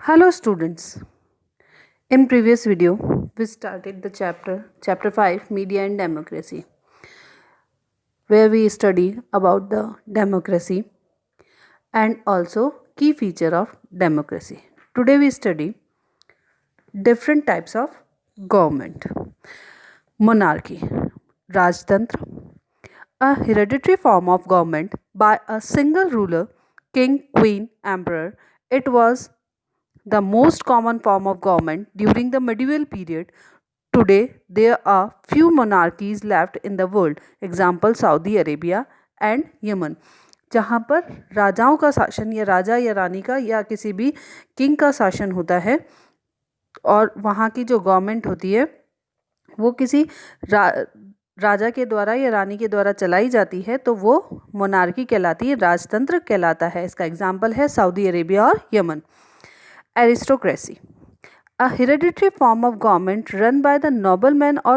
Hello students. In previous video we started the chapter 5 Media and Democracy, where we study about the democracy and also key feature of democracy. Today we study different types of government. Monarchy, Rajtantra, a hereditary form of government by a single ruler, king, queen, emperor. It was the most common form of government during the medieval period. Today, there are few monarchies left in the world. Example Saudi Arabia and Yemen, जहाँ पर राजाओं का शासन या राजा या रानी का या किसी भी किंग का शासन होता है और वहाँ की जो गवर्नमेंट होती है वो किसी राजा के द्वारा या रानी के द्वारा चलाई जाती है, तो वो मोनार्की कहलाती है, राजतंत्र कहलाता है. इसका एग्जाम्पल है सऊदी अरेबिया और Yemen. Aristocracy, a hereditary form of government run by the noblemen or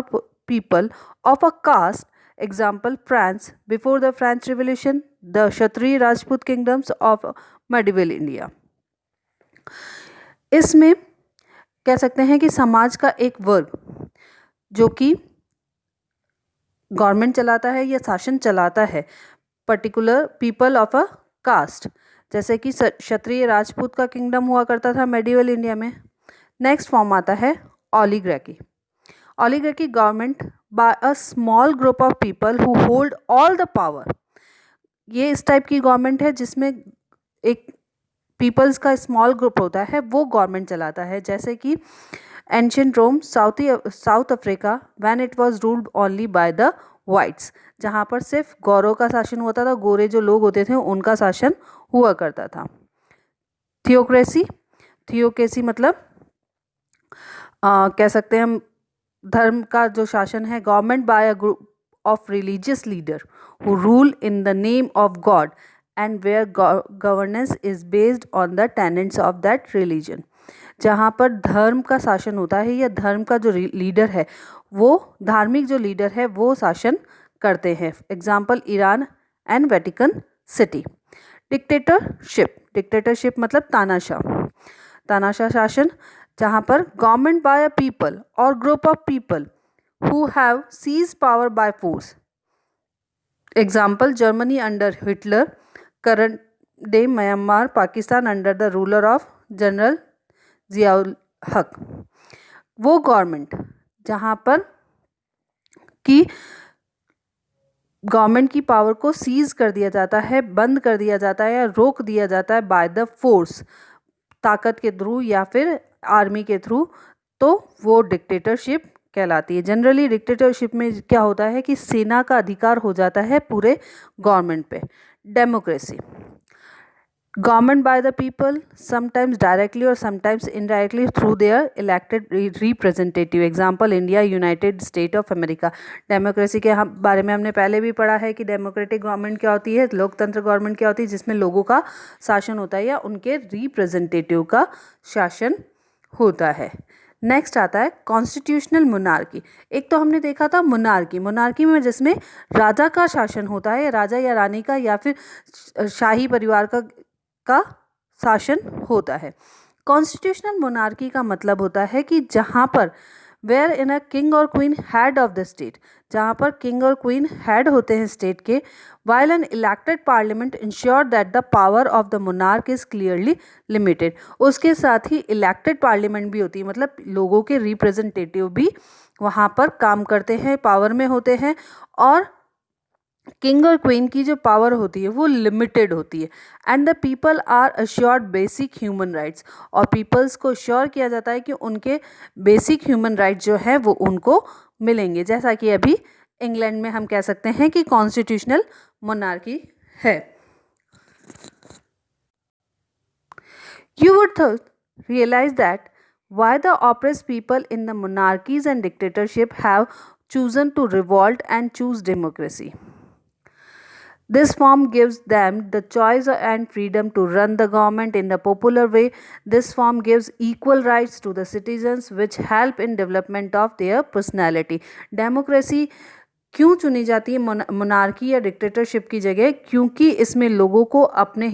people of a caste. Example France before the French Revolution, the Kshatriya Rajput kingdoms of medieval India. इसमें कह सकते हैं कि समाज का एक वर्ग जो कि गवर्नमेंट चलाता है या शासन चलाता है, particular people of a caste, जैसे कि क्षत्रिय राजपूत का किंगडम हुआ करता था मेडिवल इंडिया में. नेक्स्ट फॉर्म आता है oligarchy. Oligarchy government by a small group of people who hold all the power. ये इस टाइप की गवर्नमेंट है जिसमें एक पीपल्स का स्मॉल ग्रुप होता है, वो गवर्नमेंट चलाता है. जैसे कि ancient Rome, South Africa, when it was ruled only by the whites, जहाँ पर सिर्फ गौरों का शासन होता था, गोरे जो लोग होते थे उनका शासन हुआ करता था. थियोक्रेसी मतलब कह सकते हैं हम धर्म का जो शासन है, government by a group of religious leader who rule in the name of God and where governance is based on the tenets of that religion. जहाँ पर धर्म का शासन होता है या धर्म का जो लीडर है, वो धार्मिक जो लीडर है वो शासन करते हैं. Example Iran and Vatican city. Dictatorship मतलब तानाशाह शासन, जहाँ पर गवर्नमेंट बाय अ पीपल और group of people who have seize power by force. Example Germany under Hitler, current day Myanmar, Pakistan under the ruler of general Ziaul Haq. वो government जहाँ पर कि गवर्नमेंट की पावर को सीज कर दिया जाता है, बंद कर दिया जाता है या रोक दिया जाता है बाय द फोर्स, ताकत के थ्रू या फिर आर्मी के थ्रू, तो वो डिक्टेटरशिप कहलाती है. जनरली डिक्टेटरशिप में क्या होता है कि सेना का अधिकार हो जाता है पूरे गवर्नमेंट पे. Democracy, government by the people, sometimes directly or sometimes indirectly through their elected representative. Example India, United States of America. Democracy के बारे में हमने पहले भी पढ़ा है कि डेमोक्रेटिक गवर्नमेंट क्या होती है, लोकतंत्र गवर्नमेंट क्या होती है, जिसमें लोगों का शासन होता है या उनके रिप्रेजेंटेटिव का शासन होता है. नेक्स्ट आता है कॉन्स्टिट्यूशनल मोनार्की. एक तो हमने देखा था मोनार्की में जिसमें राजा का शासन होता है, राजा या रानी का या फिर शाही परिवार का शासन होता है. कॉन्स्टिट्यूशनल मोनार्की का मतलब होता है कि जहाँ पर वेयर इन अ किंग और queen head of the state, जहाँ पर किंग और क्वीन हेड होते हैं स्टेट के, while an elected parliament ensure that the power of the monarch is clearly limited. उसके साथ ही इलेक्टेड पार्लियामेंट भी होती है, मतलब लोगों के रिप्रेजेंटेटिव भी वहाँ पर काम करते हैं, पावर में होते हैं, और किंग और क्वीन की जो पावर होती है वो लिमिटेड होती है. And the people are assured basic human rights, और पीपल्स को श्योर किया जाता है कि उनके बेसिक ह्यूमन राइट्स जो है वो उनको मिलेंगे. जैसा कि अभी इंग्लैंड में हम कह सकते हैं कि कॉन्स्टिट्यूशनल मोनार्की है. You would realise that why the oppressed people in the monarchies and dictatorship have chosen to revolt and choose democracy. This form gives them the choice and freedom to run the government in the popular way. This form gives equal rights to the citizens which help in development of their personality. Democracy क्यों चुनी जाती है monarchy या dictatorship की जगह? क्योंकि इसमें लोगों को अपने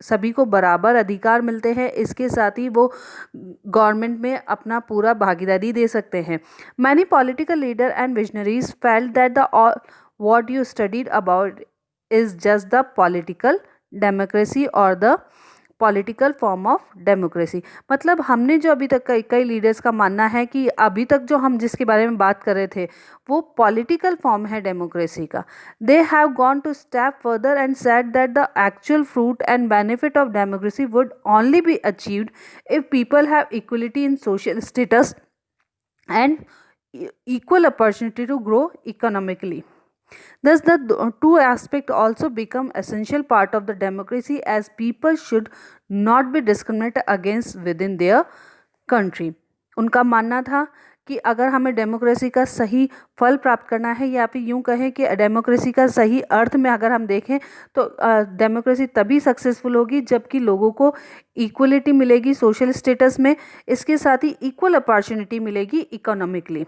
सभी को बराबर अधिकार मिलते हैं, इसके साथ ही वो गवर्नमेंट में अपना पूरा भागीदारी दे सकते हैं। Many political leader and visionaries felt that the what you studied about is just the political democracy or the political form of democracy. मतलब हमने जो अभी तक कई लीडर्स का मानना है कि अभी तक जो हम जिसके बारे में बात कर रहे थे वो पॉलिटिकल फॉर्म है डेमोक्रेसी का। They have gone to step further and said that the actual fruit and benefit of democracy would only be achieved if people have equality in social status and equal opportunity to grow economically. Thus, the two aspects also become essential part of the democracy as people should not be discriminated against within their country. उनका मानना था कि अगर हमें democracy का सही फल प्राप्त करना है या फिर यूं कहें कि डेमोक्रेसी का सही अर्थ में अगर हम देखें तो डेमोक्रेसी तभी सक्सेसफुल होगी जबकि लोगों को इक्वलिटी मिलेगी सोशल स्टेटस में, इसके साथ ही इक्वल अपॉर्चुनिटी मिलेगी economically.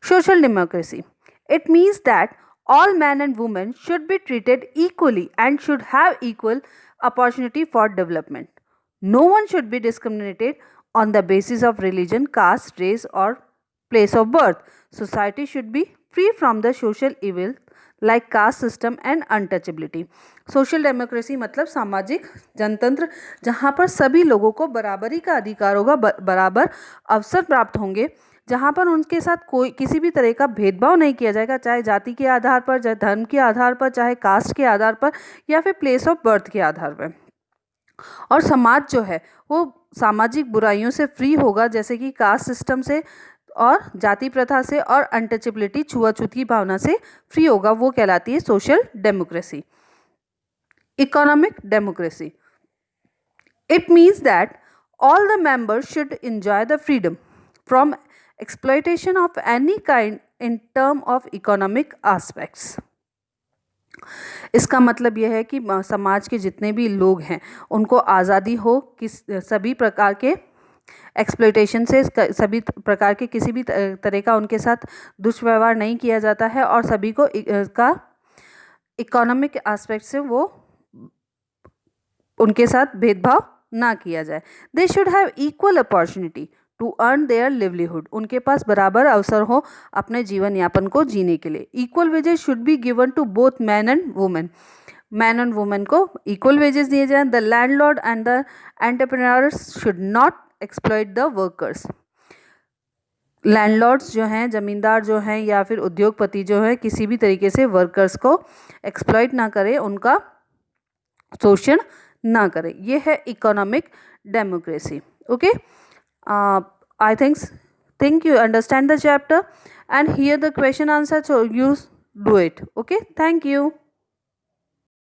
Social democracy, it means that all men and women should be treated equally and should have equal opportunity for development. No one should be discriminated on the basis of religion, caste, race or place of birth. Society should be free from the social evil like caste system and untouchability. Social democracy मतलब सामाजिक जनतंत्र जहाँ पर सभी लोगों को बराबरी का अधिकार होगा, बराबर अवसर प्राप्त होंगे, जहाँ पर उनके साथ कोई किसी भी तरह का भेदभाव नहीं किया जाएगा, चाहे जाति के आधार पर, चाहे धर्म के आधार पर, चाहे कास्ट के आधार पर या फिर प्लेस ऑफ बर्थ के आधार पर। और समाज जो है वो सामाजिक बुराइयों से फ्री होगा जैसे कि कास्ट सिस्टम से और जाति प्रथा से और अनटचेबिलिटी छुआछूत की भावना से फ्री होगा, वो कहलाती है social democracy. Economic democracy, it means that all the members should enjoy the freedom from exploitation of any kind in term of economic aspects. इसका मतलब यह है कि समाज के जितने भी लोग हैं उनको आज़ादी हो सभी प्रकार के एक्सप्लॉयटेशन से, सभी प्रकार के किसी भी तरह का उनके साथ दुष्व्यवहार नहीं किया जाता है और सभी को का इकोनॉमिक एस्पेक्ट से वो उनके साथ भेदभाव ना किया जाए। They should have equal opportunity to earn their livelihood, उनके पास बराबर अवसर हो अपने जीवन यापन को जीने के लिए। Equal wages should be given to both man and women, man and women को इक्वल वेजेस दिए जाएं। The landlord and the entrepreneurs should not exploit the workers, landlords जो हैं, जमींदार जो हैं या फिर उद्योगपति जो है किसी भी तरीके से वर्कर्स को एक्सप्लॉइट ना करें, उनका शोषण ना करें। ये है economic democracy. Okay, I think you understand the chapter and here the question answer, so you do it. Okay, thank you.